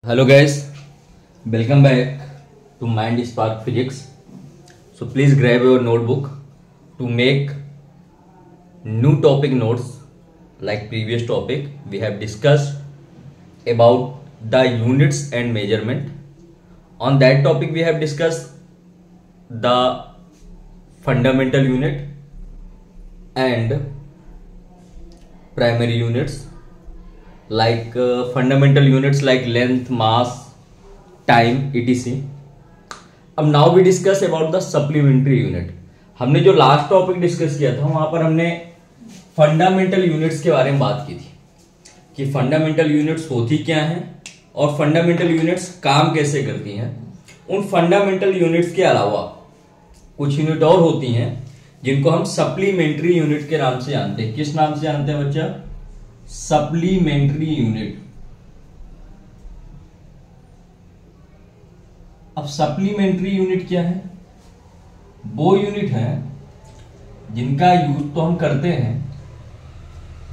Hello guys, welcome back to Mind Spark Physics. So please grab your notebook to make new topic notes like previous topic. We have discussed about the units and measurement. On that topic we have discussed the fundamental unit and primary units. Like fundamental units like length, mass, time, etc. अब now we discuss about the supplementary unit. हमने जो last topic discuss किया था वहां पर हमने fundamental units के बारे में बात की थी कि फंडामेंटल यूनिट्स होती क्या हैं और फंडामेंटल यूनिट्स काम कैसे करती हैं. उन फंडामेंटल यूनिट्स के अलावा कुछ यूनिट और होती हैं जिनको हम सप्लीमेंट्री यूनिट के नाम से जानते हैं. किस नाम से जानते हैं बच्चा? Supplementary unit. अब सप्लीमेंट्री यूनिट क्या है? वो यूनिट है जिनका यूज तो हम करते हैं,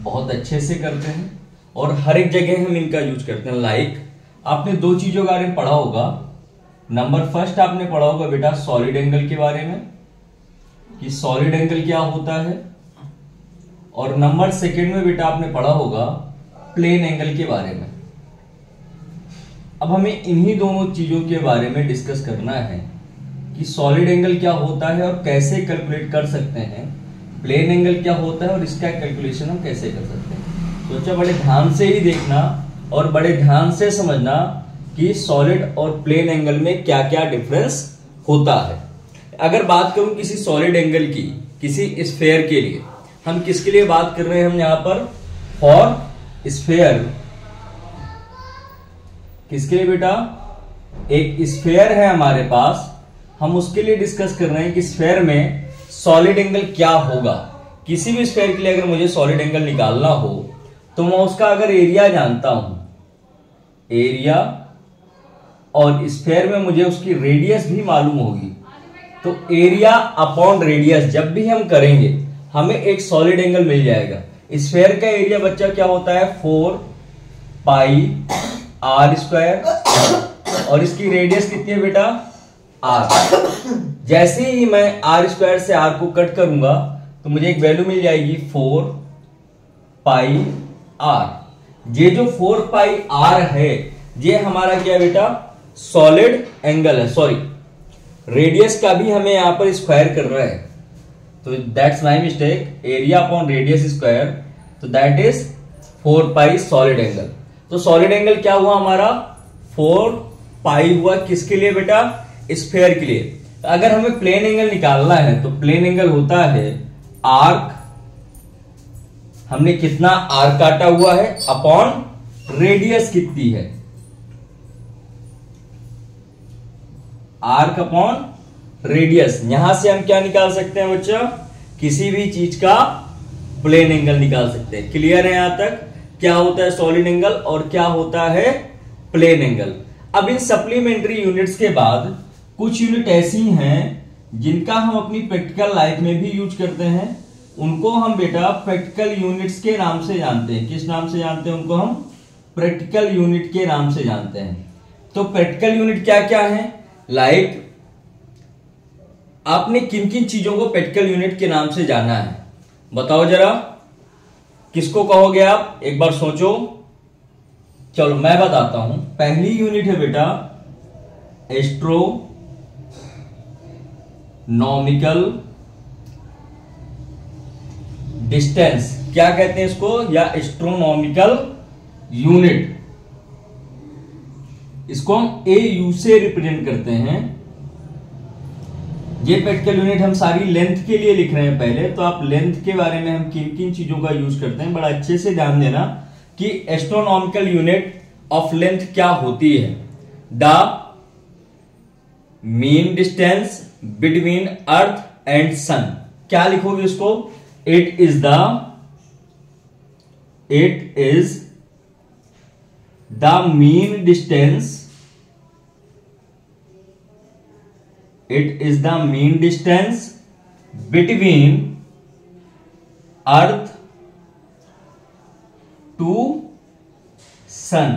बहुत अच्छे से करते हैं और हर एक जगह हम इनका यूज करते हैं. लाइक आपने दो चीजों के बारे में पढ़ा होगा. नंबर फर्स्ट आपने पढ़ा होगा बेटा सॉलिड एंगल के बारे में कि सॉलिड एंगल क्या होता है, और नंबर सेकंड में बेटा आपने पढ़ा होगा प्लेन एंगल के बारे में. अब हमें इन्हीं दोनों चीजों के बारे में डिस्कस करना है कि सॉलिड एंगल क्या होता है और कैसे कैलकुलेट कर सकते हैं, प्लेन एंगल क्या होता है और इसका कैलकुलेशन हम कैसे कर सकते हैं. तो अच्छा बड़े ध्यान से ही देखना और बड़े ध्यान से समझना कि सॉलिड और प्लेन एंगल में क्या क्या डिफरेंस होता है. अगर बात करूं किसी सॉलिड एंगल की, किसी स्फेयर के लिए, हम किसके लिए बात कर रहे हैं? हम यहां पर फॉर स्फेयर. किसके लिए बेटा? एक स्फेयर है हमारे पास, हम उसके लिए डिस्कस कर रहे हैं कि स्फेयर में सॉलिड एंगल क्या होगा. किसी भी स्फेयर के लिए अगर मुझे सॉलिड एंगल निकालना हो तो मैं उसका अगर एरिया जानता हूं, एरिया, और स्फेयर में मुझे उसकी रेडियस भी मालूम होगी, तो एरिया अपॉन रेडियस जब भी हम करेंगे हमें एक सॉलिड एंगल मिल जाएगा. स्फेयर का एरिया बच्चा क्या होता है? 4 पाई आर स्क्वायर, और इसकी रेडियस कितनी है बेटा? आर. जैसे ही मैं आर स्क्वायर से आर को कट करूंगा तो मुझे एक वैल्यू मिल जाएगी 4 पाई आर. ये जो 4 पाई आर है ये हमारा क्या बेटा? सॉलिड एंगल है. सॉरी, रेडियस का भी हमें यहां पर स्क्वायर कर रहा है, तो that's my mistake. Area upon radius square, तो that is 4 pi solid angle. तो सॉलिड एंगल क्या हुआ हमारा? 4 पाई हुआ. किसके लिए बेटा? स्फेयर के लिए. अगर हमें प्लेन एंगल निकालना है तो प्लेन एंगल होता है आर्क. हमने कितना आर्क काटा हुआ है अपॉन रेडियस कितनी है, आर्क अपॉन रेडियस. यहां से हम क्या निकाल सकते हैं बच्चा? किसी भी चीज का प्लेन एंगल निकाल सकते हैं. क्लियर है यहां तक? क्या होता है सॉलिड एंगल और क्या होता है प्लेन एंगल. अब इन सप्लीमेंट्री यूनिट्स के बाद कुछ यूनिट ऐसी हैं जिनका हम अपनी प्रैक्टिकल लाइफ में भी यूज करते हैं. उनको हम बेटा प्रैक्टिकल यूनिट्स के नाम से जानते हैं. किस नाम से जानते हैं? उनको हम प्रैक्टिकल यूनिट के नाम से जानते हैं. तो प्रैक्टिकल यूनिट क्या क्या है? लाइक आपने किन किन चीजों को प्रैक्टिकल यूनिट के नाम से जाना है? बताओ जरा, किसको कहोगे आप? एक बार सोचो. चलो मैं बताता हूं. पहली यूनिट है बेटा एस्ट्रोनॉमिकल डिस्टेंस. क्या कहते हैं इसको? या एस्ट्रोनॉमिकल यूनिट. इसको हम AU से रिप्रेजेंट करते हैं. ये प्रैक्टिकल यूनिट हम सारी लेंथ के लिए लिख रहे हैं पहले, तो आप लेंथ के बारे में हम किन किन चीजों का यूज करते हैं बड़ा अच्छे से ध्यान देना कि एस्ट्रोनॉमिकल यूनिट ऑफ लेंथ क्या होती है. The mean distance between earth and sun. क्या लिखोगे इसको? It is the mean distance, it is the mean distance between earth to sun.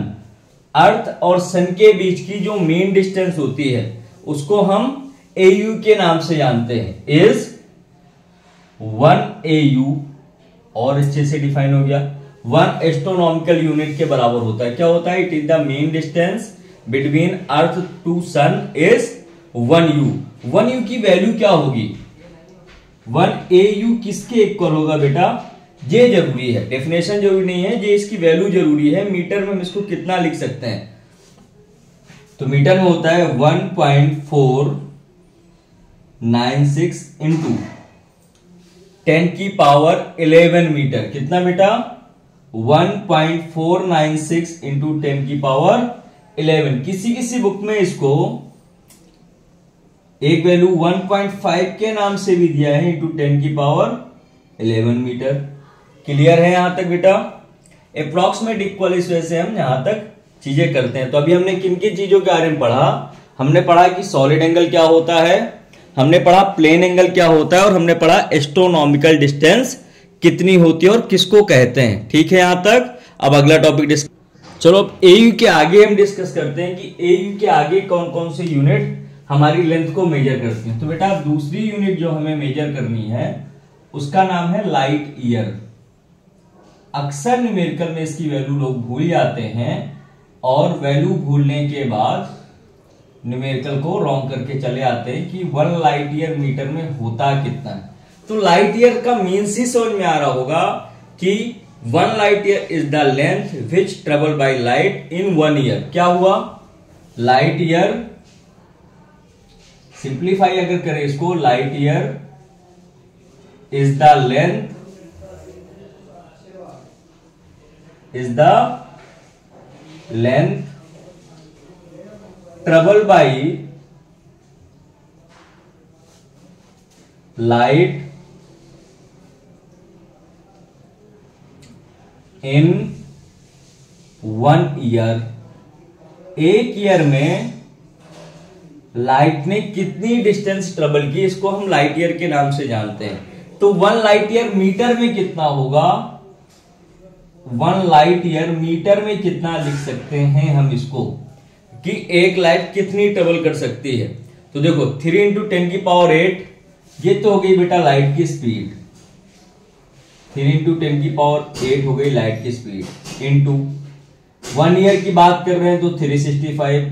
Earth और सन के बीच की जो मीन डिस्टेंस होती है उसको हम AU के नाम से जानते हैं, इज 1 AU, और अच्छे से डिफाइन हो गया, 1 एस्ट्रोनॉमिकल यूनिट के बराबर होता है। क्या होता है? It is the mean distance between earth to sun is 1U। 1U की वैल्यू क्या होगी? 1 AU किसके इक्वल होगा बेटा? ये जरूरी है, डेफिनेशन जरूरी नहीं है, ये इसकी वैल्यू जरूरी है। मीटर में हम इसको कितना लिख सकते हैं? तो मीटर में होता है 1.496 इंटू 10 की पावर 11 मीटर। कितना बेटा? 1.496 इंटू 10 की पावर 11। किसी किसी बुक में इसको एक वैल्यू 1.5 के नाम से भी दिया है, इंटू 10 की पावर 11 मीटर। क्लियर है यहां तक बेटा? अप्रॉक्सीमेट इक्वल, इस वजह से हम यहां तक चीजें करते हैं। तो अभी हमने किन किन चीजों के बारे में पढ़ा? हमने पढ़ा कि सॉलिड एंगल क्या होता है, हमने पढ़ा प्लेन एंगल क्या होता है, और हमने पढ़ा एस्ट्रोनॉमिकल डिस्टेंस कितनी होती है और किसको कहते हैं। ठीक है यहां तक? अब अगला टॉपिक चलो अब AU के आगे हम डिस्कस करते हैं कि AU के आगे कौन कौन से यूनिट हमारी लेंथ को मेजर करती हैं। तो बेटा दूसरी यूनिट जो हमें मेजर करनी है उसका नाम है लाइट ईयर। अक्सर न्यूमेरिकल में इसकी वैल्यू लोग भूल जाते हैं, और वैल्यू भूलने के बाद न्यूमेरिकल को रॉन्ग करके चले आते हैं कि 1 लाइट ईयर मीटर में होता कितना है। तो लाइट ईयर का मीन्स ही समझ में आ रहा होगा कि 1 light year is the length which travel by light in 1 year. क्या हुआ? लाइट ईयर, सिंप्लीफाई अगर करें इसको, light year is the length travel by light in 1 year. एक ईयर में लाइट ने कितनी डिस्टेंस ट्रेवल की, इसको हम लाइट ईयर के नाम से जानते हैं। तो 1 लाइट ईयर मीटर में कितना होगा? 1 लाइट ईयर मीटर में कितना लिख सकते हैं हम इसको, कि एक लाइट कितनी ट्रेवल कर सकती है। तो देखो 3 इंटू 10 की पावर 8, ये तो हो गई बेटा लाइट की स्पीड। 3 इंटू 10 की पावर 8 हो गई लाइट की स्पीड, इंटू 1 ईयर की बात कर रहे हैं तो 365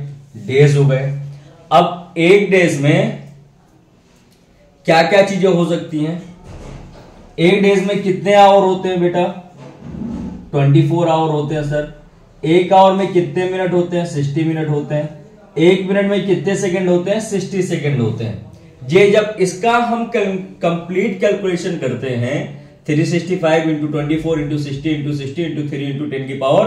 डेज हो गए। अब एक डेज में क्या क्या चीजें हो सकती हैं? एक डेज में कितने आवर होते हैं बेटा? 24 आवर होते हैं सर। एक आवर में कितने मिनट होते हैं? 60 मिनट होते हैं। एक मिनट में कितने सेकंड होते हैं? 60 सेकंड होते हैं। ये जब इसका हम कंप्लीट कैलकुलेशन करते हैं, 365 into 24 into 60 into 60 into 3 into 10 की पावर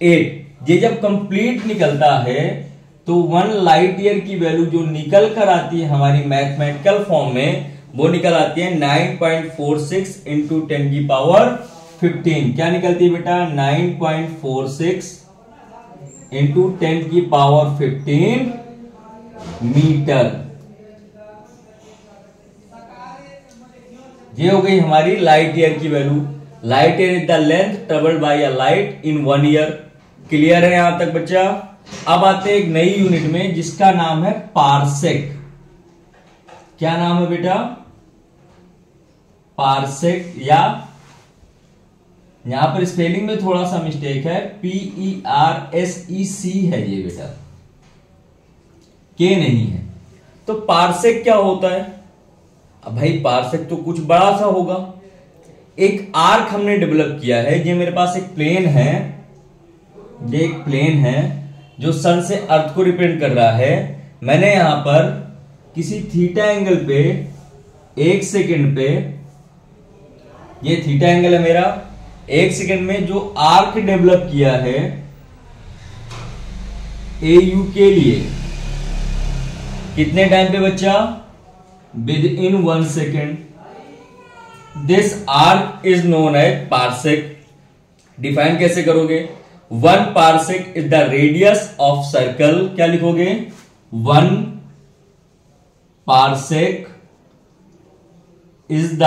8, ये जब कंप्लीट निकलता है तो 1 लाइट ईयर की वैल्यू जो निकल कर आती है हमारी मैथमेटिकल फॉर्म में, वो निकल आती है 9.46 इंटू 10 की पावर 15। क्या निकलती है बेटा? 9.46 इंटू 10 की पावर 15 मीटर। ये हो गई हमारी लाइट ईयर की value. Light year is the length travelled by a light in 1 year. Clear है यहां तक बच्चा? अब आते हैं एक नई यूनिट में जिसका नाम है पारसेक। क्या नाम है बेटा? पारसेक, या यहां पर स्पेलिंग में थोड़ा सा मिस्टेक है, PERSEC है ये बेटा, के नहीं है। तो पारसेक क्या होता है? अब भाई पारसेक तो कुछ बड़ा सा होगा। एक आर्क हमने डेवलप किया है। ये मेरे पास एक प्लेन है, ये एक प्लेन है जो सन से अर्थ को रिप्रेजेंट कर रहा है। मैंने यहां पर किसी थीटा एंगल पे 1 सेकंड पे, ये थीटा एंगल है मेरा, 1 सेकंड में जो आर्क डेवलप किया है AU के लिए, कितने टाइम पे बच्चा? Within 1 second. This arc is known as parsec. Define कैसे करोगे? 1 parsec is the radius of circle. क्या लिखोगे? 1 parsec is the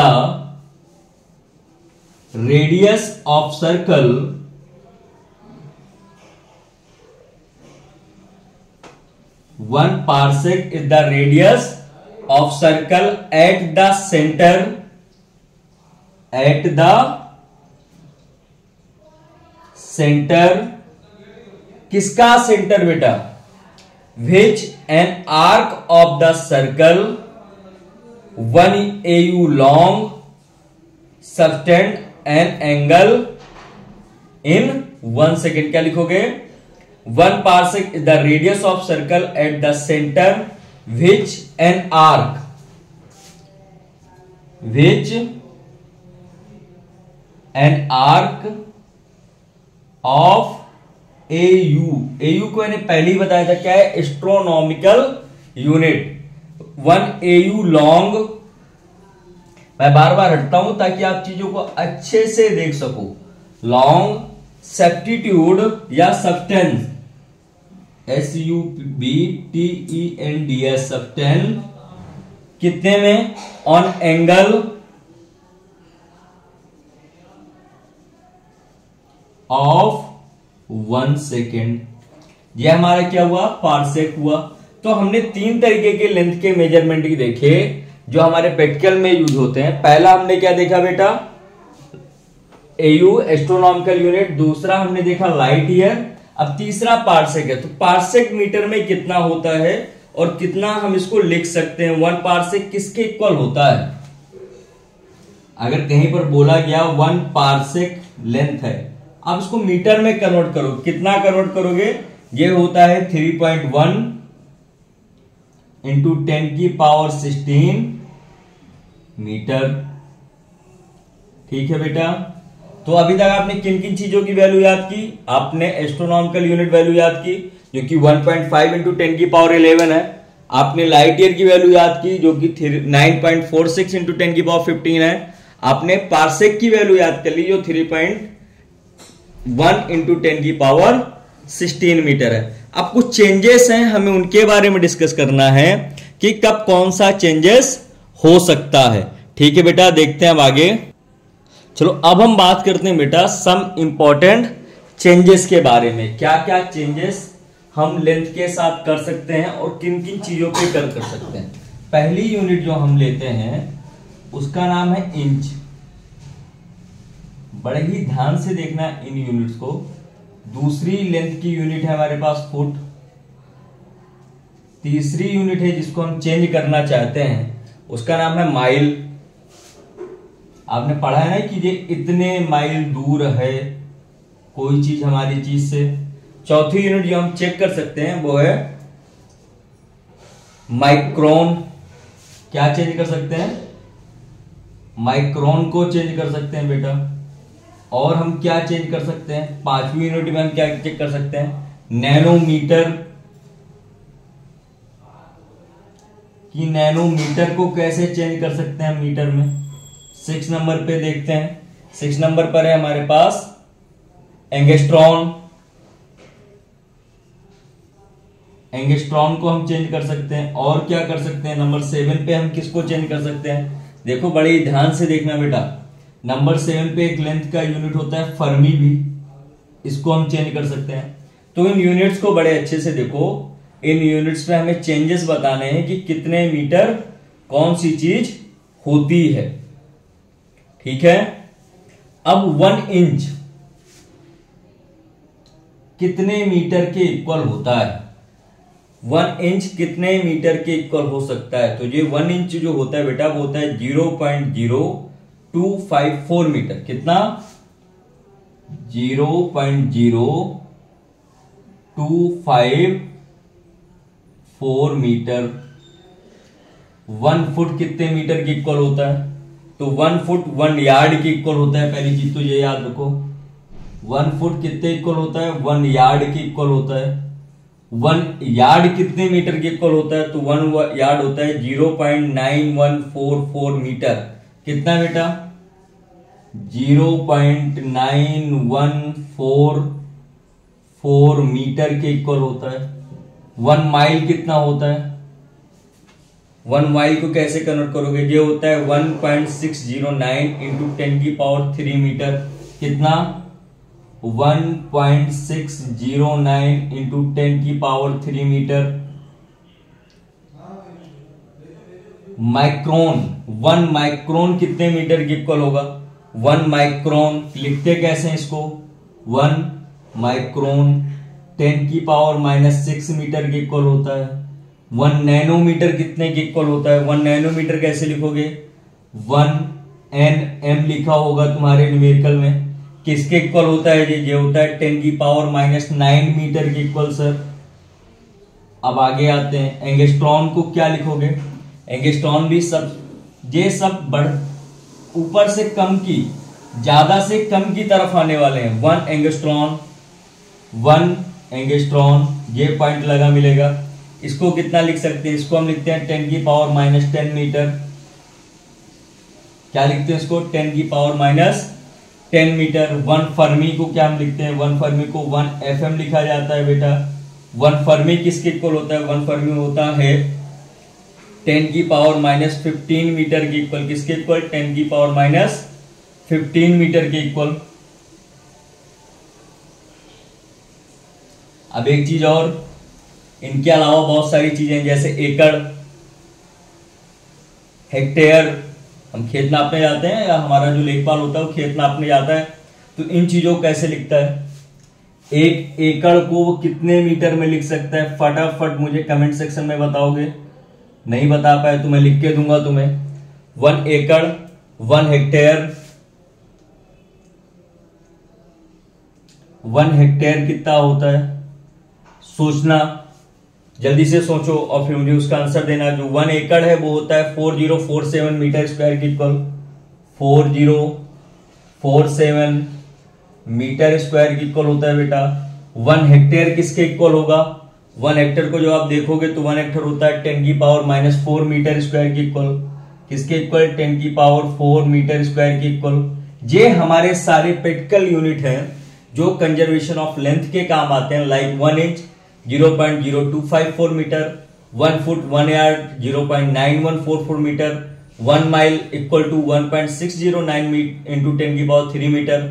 radius of circle 1 parsec is the radius of circle at the centre, at the centre, किसका centre बेटा, which an arc of the circle 1 AU long subtend an angle in 1 second. क्या लिखोगे, 1 parsec is the radius of circle at the centre which an arc, which an arc of AU, AU को मैंने पहले ही बताया था क्या है, astronomical unit. 1 AU long, मैं बार बार हटता हूं ताकि आप चीजों को अच्छे से देख सको। लॉन्ग सब्स्टिट्यूड या सबटेंस, SUBTENDS सबटेंस, कितने में, ऑन एंगल ऑफ 1 सेकेंड। यह हमारा क्या हुआ, पार्सेक हुआ। तो हमने 3 तरीके के लेंथ के मेजरमेंट की देखे जो हमारे प्रैक्टिकल में यूज होते हैं। पहला हमने क्या देखा बेटा, AU एस्ट्रोनॉमिकल यूनिट, दूसरा हमने देखा लाइट ईयर, अब तीसरा पार्सेक है। तो पार्सेक मीटर में कितना होता है और कितना हम इसको लिख सकते हैं, 1 पार्सेक किसके इक्वल होता है। अगर कहीं पर बोला गया 1 पार्सेक लेंथ है, आप इसको मीटर में कन्वर्ट करो, कितना कन्वर्ट करोगे, ये होता है 3.1 इंटू 10⁻16 मीटर। ठीक है बेटा, तो अभी तक आपने किन किन चीजों की वैल्यू याद की, आपने एस्ट्रोनॉमिकल यूनिट वैल्यू याद की जो कि 1.5 इंटू 10⁻11 है, आपने लाइट ईयर की वैल्यू याद की जो कि 9.46 इंटू 10⁻15 है, आपने पार्सेक की वैल्यू याद कर ली जो 3.1 इंटू 10⁻16 मीटर है। अब कुछ चेंजेस हैं, हमें उनके बारे में डिस्कस करना है कि कब कौन सा चेंजेस हो सकता है। ठीक है बेटा, देखते हैं अब आगे। चलो अब हम बात करते हैं बेटा सम इंपॉर्टेंट चेंजेस के बारे में, क्या क्या चेंजेस हम लेंथ के साथ कर सकते हैं और किन किन चीजों पे कर सकते हैं। पहली यूनिट जो हम लेते हैं उसका नाम है इंच। बड़े ही ध्यान से देखना इन यूनिट्स को। दूसरी लेंथ की यूनिट है हमारे पास फुट। तीसरी यूनिट है जिसको हम चेंज करना चाहते हैं उसका नाम है माइल। आपने पढ़ा है ना कि ये इतने माइल दूर है कोई चीज हमारी चीज से। चौथी यूनिट जो हम चेक कर सकते हैं वो है माइक्रोन। क्या चेंज कर सकते हैं, माइक्रोन को चेंज कर सकते हैं बेटा। और हम क्या चेंज कर सकते हैं, पांचवी यूनिट में हम क्या चेक कर सकते हैं, नैनोमीटर। कि नैनोमीटर को कैसे चेंज कर सकते हैं मीटर में। 6 नंबर पे देखते हैं, 6 नंबर पर है हमारे पास एंगस्ट्रॉन। एंगस्ट्रॉन को हम चेंज कर सकते हैं। और क्या कर सकते हैं, नंबर 7 पे हम किसको चेंज कर सकते हैं, देखो बड़े ध्यान से देखना बेटा। नंबर 7 पे एक लेंथ का यूनिट होता है फर्मी भी, इसको हम चेंज कर सकते हैं। तो इन यूनिट्स को बड़े अच्छे से देखो, इन यूनिट्स पे हमें चेंजेस बताने हैं कि कितने मीटर कौन सी चीज होती है। ठीक है, अब 1 इंच कितने मीटर के इक्वल होता है, 1 इंच कितने मीटर के इक्वल हो सकता है। तो ये 1 इंच जो होता है बेटा वो होता है 0.0254 मीटर। कितना, 0.0254 मीटर। 1 फुट कितने मीटर के इक्वल होता है, तो 1 फुट 1 यार्ड के इक्वल होता है। पहली चीज तो ये याद रखो, 1 फुट कितने इक्वल होता है, 1 यार्ड के इक्वल होता है। 1 यार्ड कितने मीटर के इक्वल होता है, तो 1 यार्ड होता है 0.9144 मीटर। कितना बेटा, 0.9144 मीटर के इक्वल होता है। 1 माइल कितना होता है, 1 माइल को कैसे कन्वर्ट करोगे, ये होता है 1.609 इंटू 10⁻³ मीटर। कितना, 1.609 इंटू 10⁻³ मीटर। माइक्रोन। 1 माइक्रोन कितने मीटर के इक्वल होगा? 1 माइक्रोन लिखते कैसे हैं इसको? 1 माइक्रोन 10⁻⁻6 मीटर के इक्वल होता है। 1 नैनोमीटर कितने के इक्वल होता है? 1 नैनोमीटर कैसे लिखोगे? 1 nm लिखा होगा तुम्हारे न्यूमेरिकल में। किसके इक्वल होता है? ये होता है 10⁻⁹ मीटर के इक्वल सर। अब आगे आते हैं, एंगस्ट्रॉन को क्या लिखोगे? एंगस्ट्रॉन भी ये सब बढ़ ऊपर से कम की ज्यादा से कम की तरफ आने वाले हैं। 1 एंगस्ट्रॉन ये पॉइंट लगा मिलेगा। इसको कितना लिख सकते हैं? इसको हम लिखते हैं 10⁻⁻10 मीटर। क्या लिखते हैं इसको? 10⁻⁻10 मीटर। 1 फर्मी को क्या हम लिखते हैं? 1 फर्मी को 1 FM लिखा जाता है बेटा। 1 फर्मी किसके इक्वल होता है? 1 फर्मी होता है 10⁻⁻15 मीटर के इक्वल। किसके इक्वल? 10⁻⁻15 मीटर के इक्वल। अब एक चीज और, इनके अलावा बहुत सारी चीजें जैसे एकड़, हेक्टेयर, हम खेत नापने जाते हैं या हमारा जो लेखपाल होता है वो खेत नापने जाता है, तो इन चीजों को कैसे लिखता है? 1 एकड़ को वो कितने मीटर में लिख सकता है? फटाफट मुझे कमेंट सेक्शन में बताओगे। नहीं बता पाए तो मैं लिख के दूंगा तुम्हें। 1 एकड़, 1 हेक्टेयर, 1 हेक्टेयर कितना होता है? सोचना, जल्दी से सोचो और फिर मुझे उसका आंसर देना। जो 1 एकड़ है वो होता है 4047 मीटर स्क्वायर के इक्वल। 4047 मीटर स्क्वायर के इक्वल होता है बेटा। 1 हेक्टेयर किसके इक्वल होगा? 1 हेक्टेयर को जो आप देखोगे तो 1 हेक्टेयर होता है 10⁻⁻4 मीटर स्क्वायर के इक्वल। किसके इक्वल? 10⁻4 मीटर स्क्वायर के इक्वल। ये हमारे सारे प्रैक्टिकल यूनिट हैं जो कंजर्वेशन ऑफ लेंथ के काम आते हैं। Like 1 inch 0.0254 metre, 1 foot 1 yard 0.9144 metre, 1 mile equal to 1.609 into 10⁻³ metre,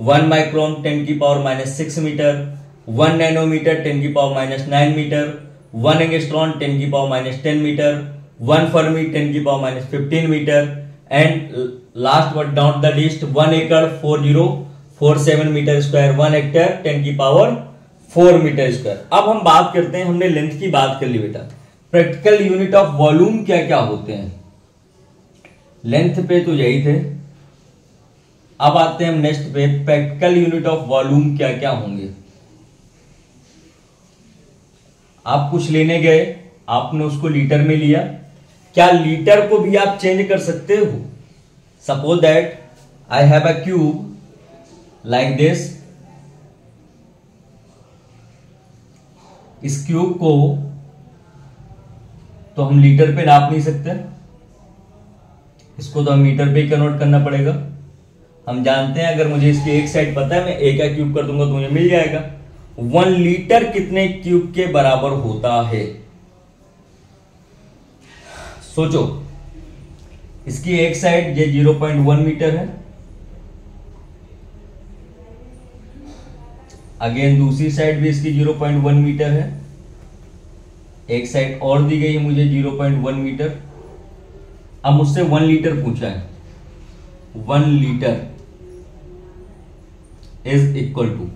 1 micron 10⁻⁻6 metre, 1 nanometre 10⁻⁹ metre, 1 angstrom 10⁻⁻10 metre, 1 fermi 10⁻⁻15 metre, and last but not the least 1 acre 4047 metre square, 1 hectare 10⁻⁴ metre square. अब हम बात करते हैं, हमने length की बात कर ली बेटा, प्रैक्टिकल यूनिट ऑफ वॉल्यूम क्या क्या होते हैं? लेंथ पे तो यही थे। अब आते हैं हम नेक्स्ट पे, प्रैक्टिकल यूनिट ऑफ वॉल्यूम क्या क्या होंगे? आप कुछ लेने गए, आपने उसको लीटर में लिया, क्या लीटर को भी आप चेंज कर सकते हो? Suppose that I have a cube like this. इस क्यूब को तो हम लीटर पे नाप नहीं सकते, इसको तो हम मीटर पे ही कन्वर्ट करना पड़ेगा। हम जानते हैं अगर मुझे इसकी एक साइड पता है, मैं एक का क्यूब कर दूंगा तो मुझे मिल जाएगा। 1 लीटर कितने क्यूब के बराबर होता है? सोचो, इसकी एक साइड ये 0.1 मीटर है, अगेन दूसरी साइड भी इसकी 0.1 मीटर है, एक साइड और दी गई है मुझे 0.1 मीटर। अब मुझसे 1 लीटर पूछा है। 1 लीटर इज इक्वल टू,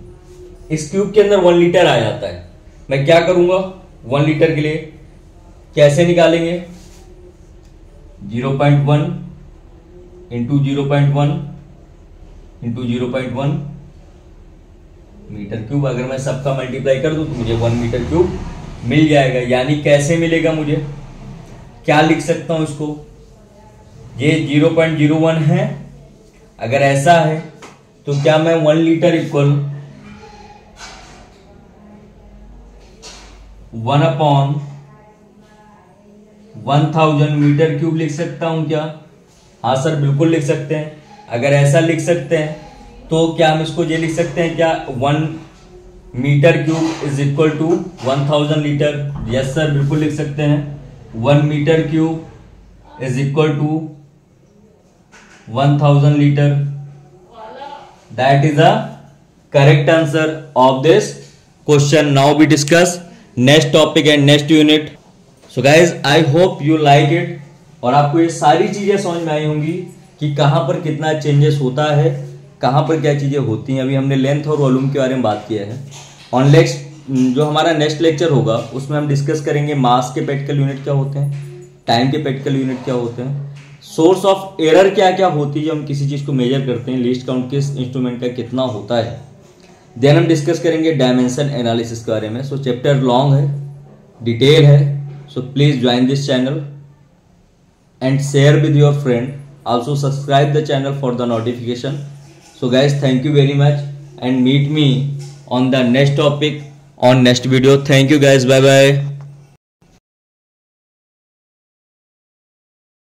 इस क्यूब के अंदर 1 लीटर आ जाता है। मैं क्या करूंगा 1 लीटर के लिए? कैसे निकालेंगे? 0.1 इंटू 0.1 इंटू 0.1 मीटर क्यूब। अगर मैं सबका मल्टीप्लाई कर दूं तो मुझे 1 मीटर क्यूब मिल जाएगा। यानी कैसे मिलेगा मुझे? क्या लिख सकता हूं इसको? ये 0.01 है, अगर ऐसा है तो क्या मैं 1 लीटर इक्वल 1/1000 मीटर क्यूब लिख सकता हूं क्या? हाँ सर बिल्कुल लिख सकते हैं। अगर ऐसा लिख सकते हैं तो क्या हम इसको ये लिख सकते हैं क्या? 1 metre cube is equal to 1000 litre. Yes sir बिल्कुल लिख सकते हैं। 1 metre cube is equal to 1000 litre. That is the correct answer of this question. Now we discuss next topic and next unit. So guys, I hope you like it. और आपको ये सारी चीजें समझ में आई होंगी कि कहाँ पर कितना चेंजेस होता है, कहाँ पर क्या चीजें होती हैं। अभी हमने लेंथ और वॉल्यूम के बारे में बात किया है। ऑन नेक्स्ट जो हमारा नेक्स्ट लेक्चर होगा उसमें हम डिस्कस करेंगे मास के प्रैक्टिकल यूनिट क्या होते हैं, टाइम के प्रैक्टिकल यूनिट क्या होते हैं, सोर्स ऑफ एरर क्या क्या होती है जब हम किसी चीज को मेजर करते हैं, लीस्ट काउंट किस इंस्ट्रूमेंट का कितना होता है। देन हम डिस्कस करेंगे डायमेंशन एनालिसिस के बारे में। सो चैप्टर लॉन्ग है, डिटेल है, so please join this channel and share with your friend. Also subscribe the channel for the notification. So guys, thank you very much and meet me on the next topic on next video. Thank you guys, bye bye.